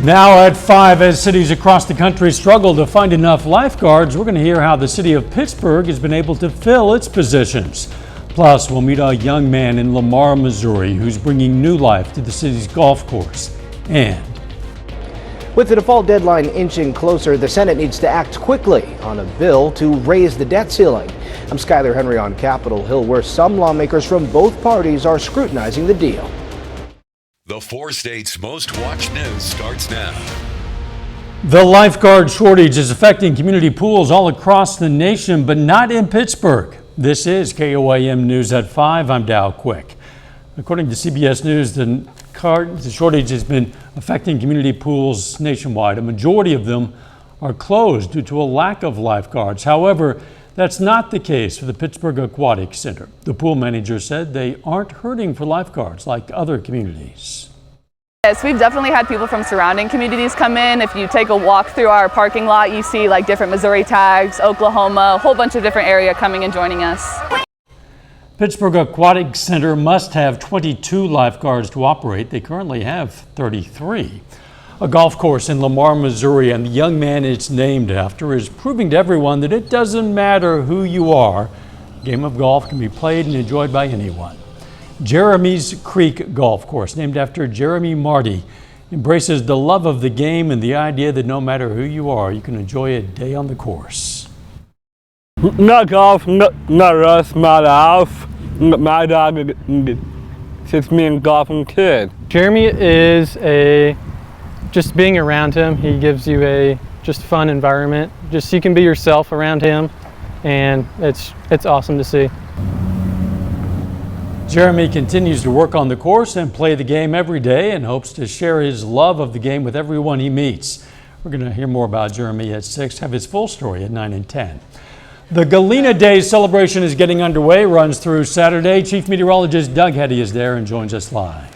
Now at 5, as cities across the country struggle to find enough lifeguards, we're going to hear how the city of Pittsburgh has been able to fill its positions. Plus, we'll meet a young man in Lamar, Missouri, who's bringing new life to the city's golf course. And with the default deadline inching closer, the Senate needs to act quickly on a bill to raise the debt ceiling. I'm Skyler Henry on Capitol Hill, where some lawmakers from both parties are scrutinizing the deal. The 4 states' most watched news starts now. The lifeguard shortage is affecting community pools all across the nation, but not in Pittsburgh. This is KOAM News at 5. I'm Dow Quick. According to CBS News, the shortage has been affecting community pools nationwide. A majority of them are closed due to a lack of lifeguards. However, that's not the case for the Pittsburgh Aquatic Center. The pool manager said they aren't hurting for lifeguards like other communities. Yes, we've definitely had people from surrounding communities come in. If you take a walk through our parking lot, you see like different Missouri tags, Oklahoma, a whole bunch of different area coming and joining us. Pittsburgh Aquatic Center must have 22 lifeguards to operate. They currently have 33. A golf course in Lamar, Missouri, and the young man it's named after is proving to everyone that it doesn't matter who you are. The game of golf can be played and enjoyed by anyone. Jeremy's Creek Golf Course, named after Jeremy Marty, embraces the love of the game and the idea that no matter who you are, you can enjoy a day on the course. Not golf, not us, not house. My dog sits me and golfing kid. Jeremy is just being around him, he gives you a just fun environment. Just you can be yourself around him, and it's awesome to see. Jeremy continues to work on the course and play the game every day and hopes to share his love of the game with everyone he meets. We're going to hear more about Jeremy at 6, have his full story at 9 and 10. The Galena Days celebration is getting underway, runs through Saturday. Chief Meteorologist Doug Hetty is there and joins us live.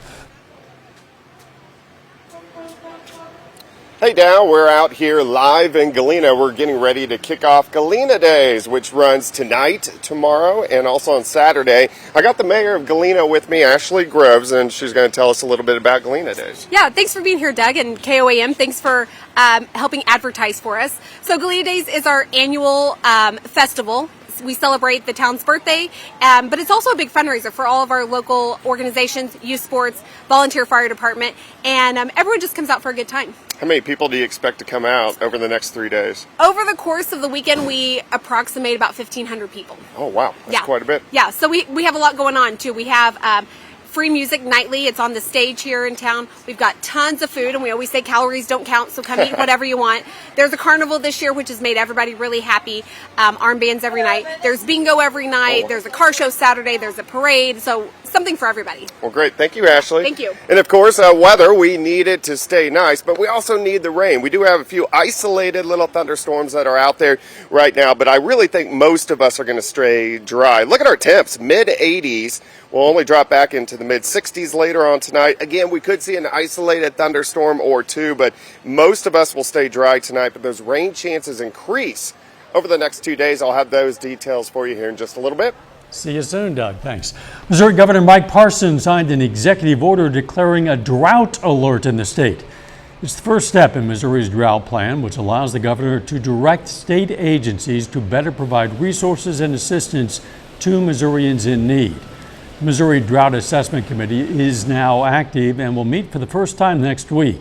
Hey Dow, we're out here live in Galena. We're getting ready to kick off Galena Days, which runs tonight, tomorrow, and also on Saturday. I got the mayor of Galena with me, Ashley Groves, and she's going to tell us a little bit about Galena Days. Yeah, thanks for being here, Doug, and KOAM. Thanks for helping advertise for us. So Galena Days is our annual festival. We celebrate the town's birthday, but it's also a big fundraiser for all of our local organizations, youth sports, volunteer fire department, and everyone just comes out for a good time. How many people do you expect to come out over the next 3 days? Over the course of the weekend, we approximate about 1,500 people. Oh, wow. That's quite a bit. Yeah, so we have a lot going on, too. We have free music nightly. It's on the stage here in town. We've got tons of food, and we always say calories don't count, so come eat whatever you want. There's a carnival this year, which has made everybody really happy. Armbands every night. There's bingo every night. There's a car show Saturday. There's a parade. So something for everybody. Well, great. Thank you, Ashley. Thank you. And of course, weather, we need it to stay nice, but we also need the rain. We do have a few isolated little thunderstorms that are out there right now, but I really think most of us are going to stay dry. Look at our temps, mid-80s. We'll only drop back into the mid-60s later on tonight. Again, we could see an isolated thunderstorm or two, but most of us will stay dry tonight, but those rain chances increase over the next 2 days. I'll have those details for you here in just a little bit. See you soon, Doug. Thanks. Missouri Governor Mike Parson signed an executive order declaring a drought alert in the state. It's the first step in Missouri's drought plan, which allows the governor to direct state agencies to better provide resources and assistance to Missourians in need. The Missouri Drought Assessment Committee is now active and will meet for the first time next week.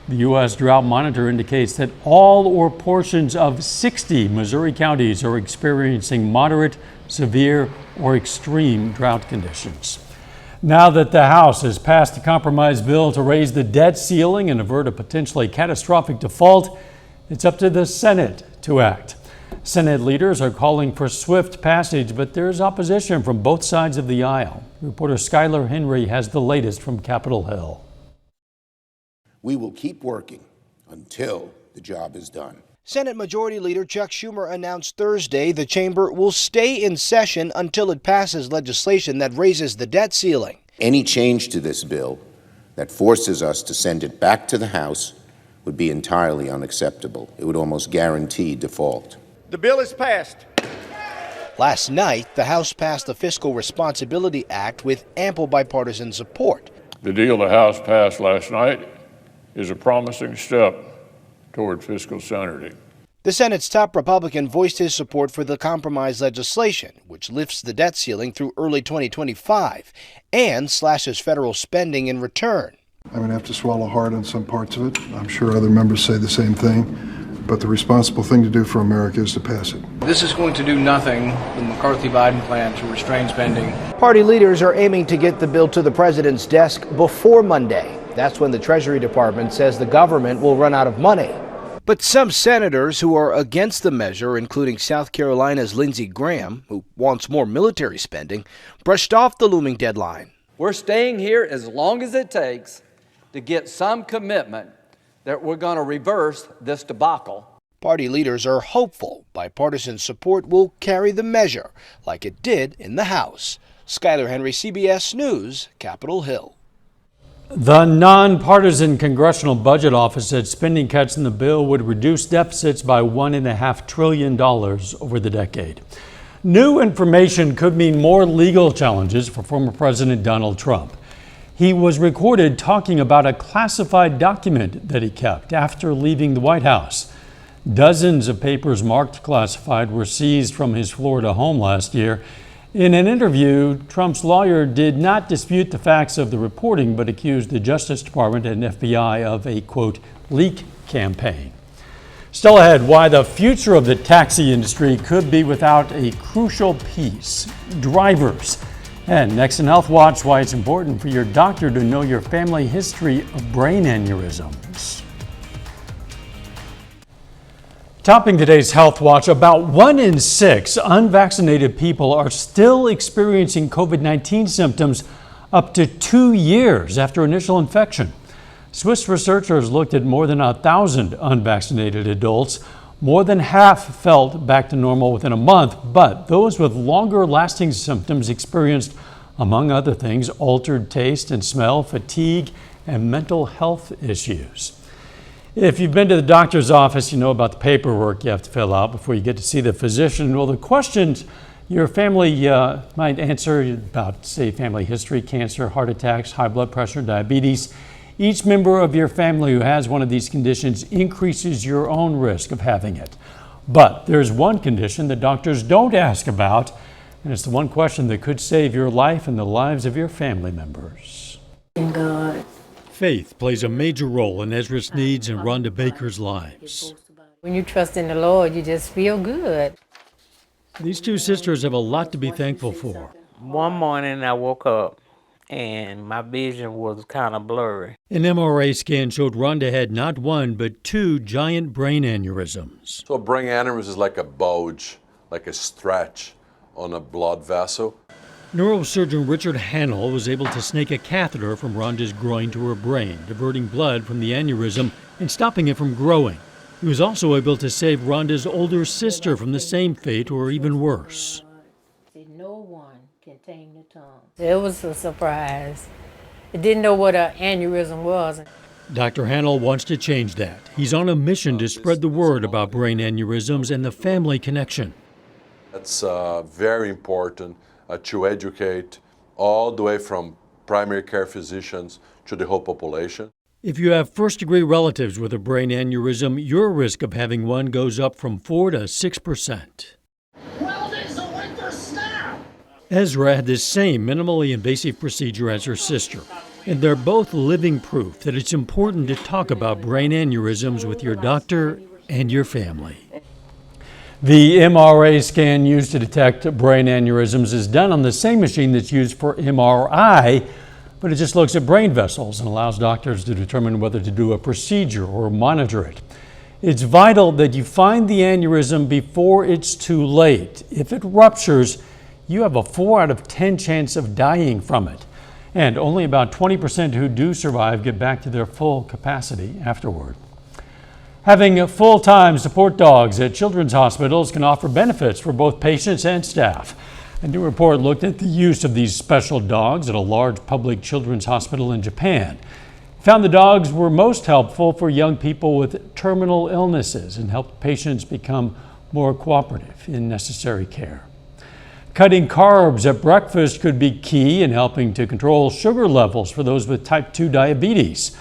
The U.S. Drought Monitor indicates that all or portions of 60 Missouri counties are experiencing moderate, severe, or extreme drought conditions. Now that the House has passed a compromise bill to raise the debt ceiling and avert a potentially catastrophic default, it's up to the Senate to act. Senate leaders are calling for swift passage, but there's opposition from both sides of the aisle. Reporter Skyler Henry has the latest from Capitol Hill. We will keep working until the job is done. Senate Majority Leader Chuck Schumer announced Thursday the chamber will stay in session until it passes legislation that raises the debt ceiling. Any change to this bill that forces us to send it back to the House would be entirely unacceptable. It would almost guarantee default. The bill is passed. Last night, the House passed the Fiscal Responsibility Act with ample bipartisan support. The deal the House passed last night is a promising step toward fiscal sanity. The Senate's top Republican voiced his support for the compromise legislation, which lifts the debt ceiling through early 2025 and slashes federal spending in return. I'm going to have to swallow hard on some parts of it. I'm sure other members say the same thing, but the responsible thing to do for America is to pass it. This is going to do nothing, the McCarthy-Biden plan, to restrain spending. Party leaders are aiming to get the bill to the president's desk before Monday. That's when the Treasury Department says the government will run out of money. But some senators who are against the measure, including South Carolina's Lindsey Graham, who wants more military spending, brushed off the looming deadline. We're staying here as long as it takes to get some commitment that we're going to reverse this debacle. Party leaders are hopeful bipartisan support will carry the measure like it did in the House. Skyler Henry, CBS News, Capitol Hill. The nonpartisan Congressional Budget Office said spending cuts in the bill would reduce deficits by $1.5 trillion over the decade. New information could mean more legal challenges for former President Donald Trump. He was recorded talking about a classified document that he kept after leaving the White House. Dozens of papers marked classified were seized from his Florida home last year. In an interview, Trump's lawyer did not dispute the facts of the reporting, but accused the Justice Department and FBI of a, quote, leak campaign. Still ahead, why the future of the taxi industry could be without a crucial piece, drivers. And next in Health Watch, why it's important for your doctor to know your family history of brain aneurysms. Topping today's Health Watch, about 1 in 6 unvaccinated people are still experiencing COVID-19 symptoms up to 2 years after initial infection. Swiss researchers looked at more than 1,000 unvaccinated adults. More than half felt back to normal within a month, but those with longer lasting symptoms experienced, among other things, altered taste and smell, fatigue, and mental health issues. If you've been to the doctor's office, you know about the paperwork you have to fill out before you get to see the physician. Well, the questions your family might answer about, say, family history, cancer, heart attacks, high blood pressure, diabetes. Each member of your family who has one of these conditions increases your own risk of having it. But there's one condition that doctors don't ask about, and it's the one question that could save your life and the lives of your family members. God. Faith plays a major role in Ezra Sneed's and Rhonda Baker's lives. When you trust in the Lord, you just feel good. These two sisters have a lot to be thankful for. One morning I woke up and my vision was kind of blurry. An MRI scan showed Rhonda had not one, but 2 giant brain aneurysms. So a brain aneurysm is like a bulge, like a stretch on a blood vessel. Neurosurgeon Richard Hannell was able to snake a catheter from Rhonda's groin to her brain, diverting blood from the aneurysm and stopping it from growing. He was also able to save Rhonda's older sister from the same fate, or even worse. No one can tame the tongue. It was a surprise. I didn't know what an aneurysm was. Dr. Hannell wants to change that. He's on a mission to spread the word about brain aneurysms and the family connection. That's very important. To educate all the way from primary care physicians to the whole population. If you have first-degree relatives with a brain aneurysm, your risk of having one goes up from 4 to 6%. Well, there's a winter snap! Ezra had the same minimally invasive procedure as her sister, and they're both living proof that it's important to talk about brain aneurysms with your doctor and your family. The MRI scan used to detect brain aneurysms is done on the same machine that's used for MRI, but it just looks at brain vessels and allows doctors to determine whether to do a procedure or monitor it. It's vital that you find the aneurysm before it's too late. If it ruptures, you have a 4 out of 10 chance of dying from it. And only about 20% who do survive get back to their full capacity afterward. Having full-time support dogs at children's hospitals can offer benefits for both patients and staff. A new report looked at the use of these special dogs at a large public children's hospital in Japan. It found the dogs were most helpful for young people with terminal illnesses and helped patients become more cooperative in necessary care. Cutting carbs at breakfast could be key in helping to control sugar levels for those with type 2 diabetes.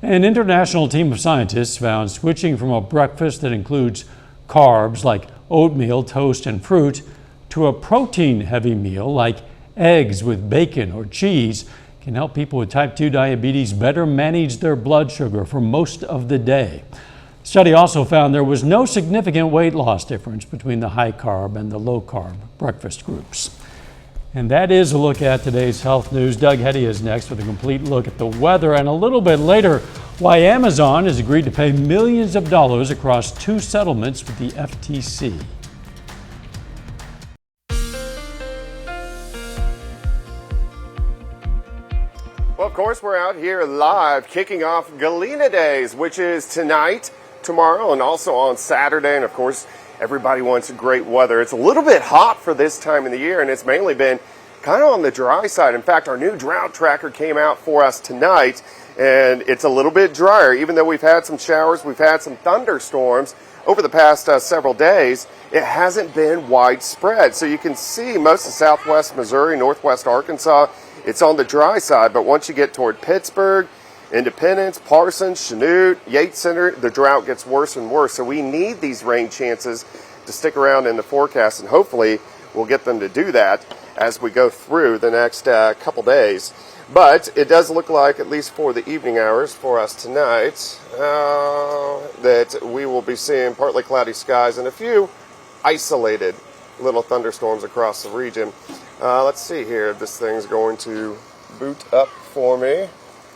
An international team of scientists found switching from a breakfast that includes carbs like oatmeal, toast, and fruit to a protein-heavy meal like eggs with bacon or cheese can help people with type 2 diabetes better manage their blood sugar for most of the day. The study also found there was no significant weight loss difference between the high carb and the low carb breakfast groups. And that is a look at today's health news. Doug Hetty is next with a complete look at the weather, and a little bit later, why Amazon has agreed to pay millions of dollars across 2 settlements with the FTC. Well, of course, we're out here live kicking off Galena Days, which is tonight, tomorrow, and also on Saturday. And of course, everybody wants great weather. It's a little bit hot for this time of the year, and it's mainly been kind of on the dry side. In fact, our new drought tracker came out for us tonight, and it's a little bit drier. Even though we've had some showers, we've had some thunderstorms over the past several days, it hasn't been widespread. So you can see most of southwest Missouri, northwest Arkansas, it's on the dry side. But once you get toward Pittsburgh, Independence, Parsons, Chanute, Yates Center, the drought gets worse and worse. So we need these rain chances to stick around in the forecast, and hopefully we'll get them to do that as we go through the next couple days. But it does look like, at least for the evening hours for us tonight, that we will be seeing partly cloudy skies and a few isolated little thunderstorms across the region. Let's see here if this thing's going to boot up for me.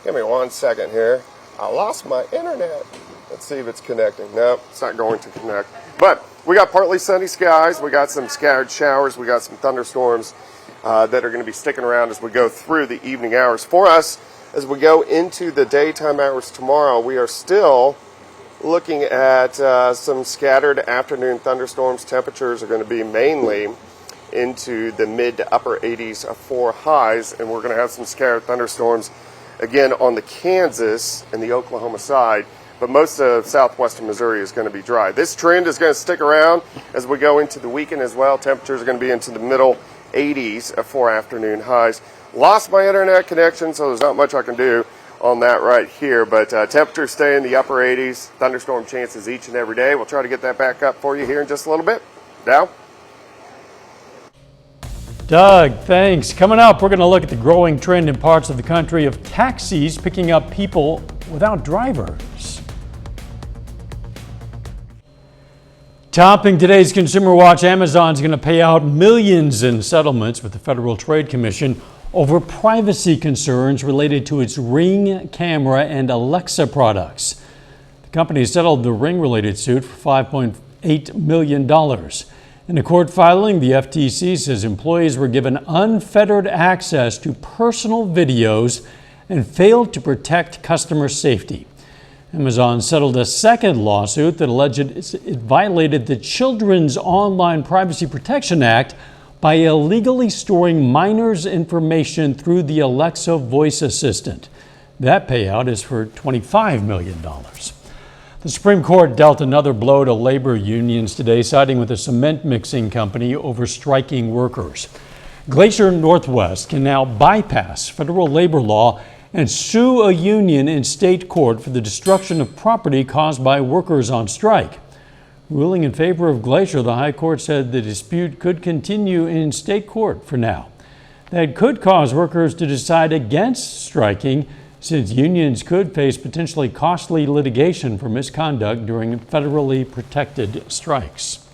Give me 1 second here. I lost my internet. Let's see if it's connecting. No, it's not going to connect. But we got partly sunny skies. We got some scattered showers. We got some thunderstorms that are going to be sticking around as we go through the evening hours. For us, as we go into the daytime hours tomorrow, we are still looking at some scattered afternoon thunderstorms. Temperatures are going to be mainly into the mid to upper 80s for highs, and we're going to have some scattered thunderstorms again on the Kansas and the Oklahoma side, but most of southwestern Missouri is going to be dry. This trend is going to stick around as we go into the weekend as well. Temperatures are going to be into the middle 80s for afternoon highs. Lost my internet connection, so there's not much I can do on that right here, but temperatures stay in the upper 80s. Thunderstorm chances each and every day. We'll try to get that back up for you here in just a little bit. Dow? Doug, thanks. Coming up, we're going to look at the growing trend in parts of the country of taxis picking up people without drivers. Topping today's Consumer Watch, Amazon's going to pay out millions in settlements with the Federal Trade Commission over privacy concerns related to its Ring camera and Alexa products. The company settled the Ring-related suit for $5.8 million. In a court filing, the FTC says employees were given unfettered access to personal videos and failed to protect customer safety. Amazon settled a second lawsuit that alleged it violated the Children's Online Privacy Protection Act by illegally storing minors' information through the Alexa voice assistant. That payout is for $25 million. The Supreme Court dealt another blow to labor unions today, siding with a cement mixing company over striking workers. Glacier Northwest can now bypass federal labor law and sue a union in state court for the destruction of property caused by workers on strike. Ruling in favor of Glacier, the High Court said the dispute could continue in state court for now. That could cause workers to decide against striking, since unions could face potentially costly litigation for misconduct during federally protected strikes.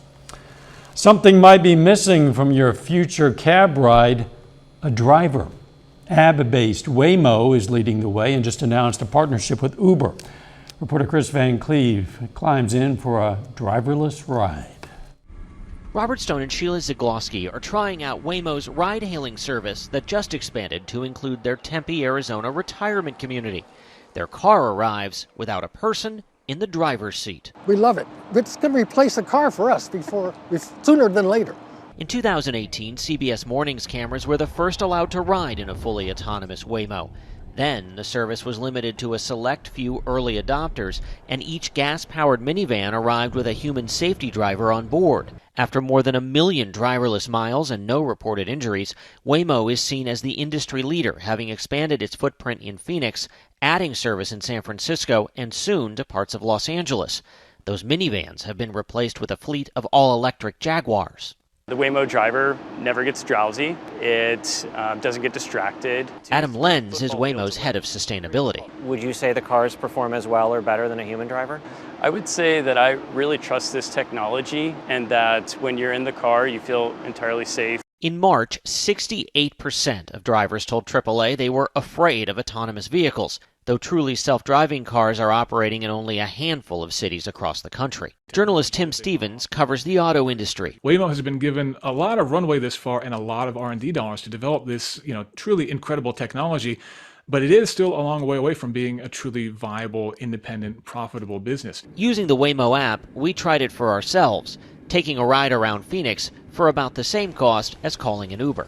Something might be missing from your future cab ride: a driver. Ab-based Waymo is leading the way and just announced a partnership with Uber. Reporter Chris Van Cleve climbs in for a driverless ride. Robert Stone and Sheila Zagloski are trying out Waymo's ride-hailing service that just expanded to include their Tempe, Arizona retirement community. Their car arrives without a person in the driver's seat. We love it. It's going to replace a car for us sooner than later. In 2018, CBS Mornings cameras were the first allowed to ride in a fully autonomous Waymo. Then the service was limited to a select few early adopters, and each gas-powered minivan arrived with a human safety driver on board. After more than 1 million driverless miles and no reported injuries, Waymo is seen as the industry leader, having expanded its footprint in Phoenix, adding service in San Francisco, and soon to parts of Los Angeles. Those minivans have been replaced with a fleet of all-electric Jaguars. The Waymo driver never gets drowsy. It doesn't get distracted. Adam Lenz is Waymo's head of sustainability. Would you say the cars perform as well or better than a human driver? I would say that I really trust this technology and that when you're in the car, you feel entirely safe. In March, 68% of drivers told AAA they were afraid of autonomous vehicles, though truly self-driving cars are operating in only a handful of cities across the country. Journalist Tim Stevens covers the auto industry. Waymo has been given a lot of runway this far and a lot of R&D dollars to develop this, truly incredible technology, but it is still a long way away from being a truly viable, independent, profitable business. Using the Waymo app, we tried it for ourselves, taking a ride around Phoenix for about the same cost as calling an Uber.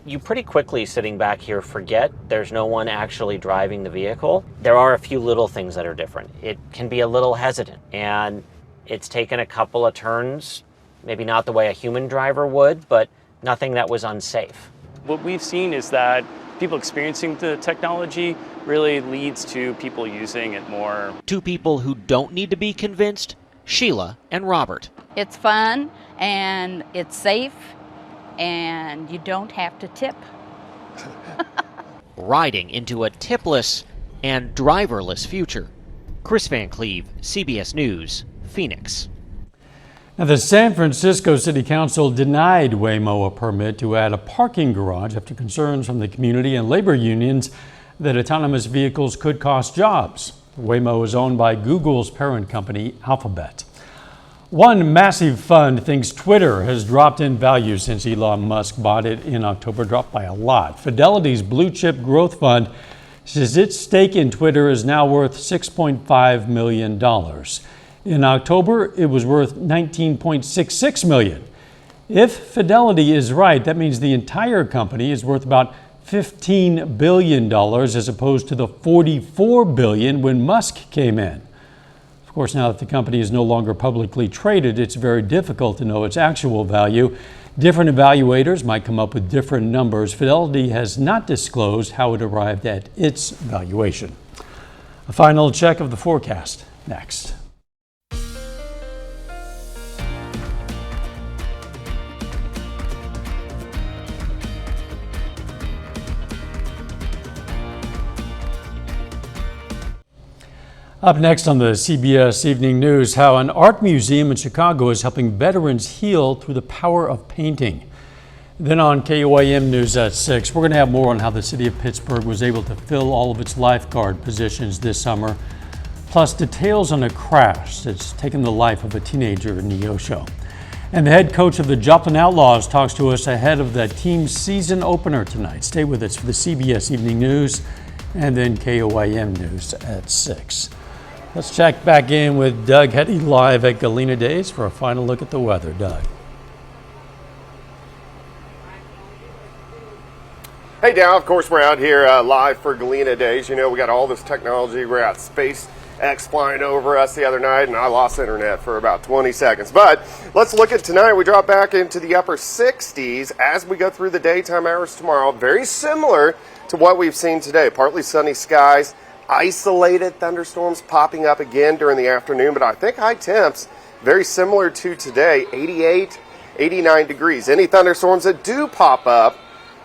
You pretty quickly, sitting back here, forget there's no one actually driving the vehicle. There are a few little things that are different. It can be a little hesitant, and it's taken a couple of turns, maybe not the way a human driver would, but nothing that was unsafe. What we've seen is that people experiencing the technology really leads to people using it more. Two people who don't need to be convinced, Sheila and Robert. It's fun and it's safe and you don't have to tip. Riding into a tipless and driverless future. Chris Van Cleve, CBS News, Phoenix. Now, the San Francisco City Council denied Waymo a permit to add a parking garage after concerns from the community and labor unions that autonomous vehicles could cost jobs. Waymo is owned by Google's parent company, Alphabet. One massive fund thinks Twitter has dropped in value since Elon Musk bought it in October, dropped by a lot. Fidelity's blue chip growth fund says its stake in Twitter is now worth $6.5 million. In October, it was worth $19.66 million. If Fidelity is right, that means the entire company is worth about $15 billion as opposed to the $44 billion when Musk came in. Of course, now that the company is no longer publicly traded, it's very difficult to know its actual value. Different evaluators might come up with different numbers. Fidelity has not disclosed how it arrived at its valuation. A final check of the forecast next. Up next on the CBS Evening News, how an art museum in Chicago is helping veterans heal through the power of painting. Then on KOAM News at 6, we're going to have more on how the city of Pittsburgh was able to fill all of its lifeguard positions this summer, plus details on a crash that's taken the life of a teenager in Neosho. And the head coach of the Joplin Outlaws talks to us ahead of the team's season opener tonight. Stay with us for the CBS Evening News and then KOAM News at 6. Let's check back in with Doug Hetty live at Galena Days for a final look at the weather. Doug. Hey, Dow, of course, we're out here live for Galena Days. You know, we got all this technology. We're at SpaceX flying over us the other night, and I lost internet for about 20 seconds. But let's look at tonight. We drop back into the upper 60s as we go through the daytime hours tomorrow. Very similar to what we've seen today. Partly sunny skies. Isolated thunderstorms popping up again during the afternoon, but I think high temps very similar to today, 88, 89 degrees. Any thunderstorms that do pop up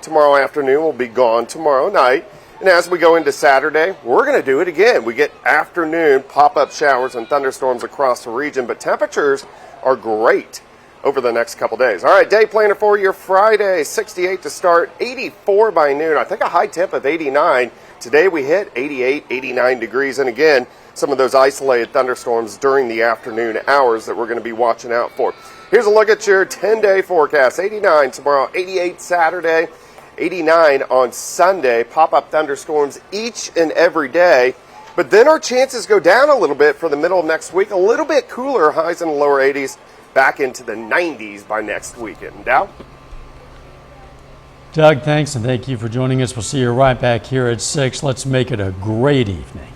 tomorrow afternoon will be gone tomorrow night. And as we go into Saturday, we're going to do it again. We get afternoon pop-up showers and thunderstorms across the region, but temperatures are great over the next couple days. All right, day planner for your Friday, 68 to start, 84 by noon. I think a high temp of 89. Today we hit 88, 89 degrees, and again, some of those isolated thunderstorms during the afternoon hours that we're going to be watching out for. Here's a look at your 10-day forecast. 89 tomorrow, 88 Saturday, 89 on Sunday. Pop-up thunderstorms each and every day, but then our chances go down a little bit for the middle of next week. A little bit cooler, highs in the lower 80s, back into the 90s by next weekend. Dow? Doug, thanks, and thank you for joining us. We'll see you right back here at 6. Let's make it a great evening.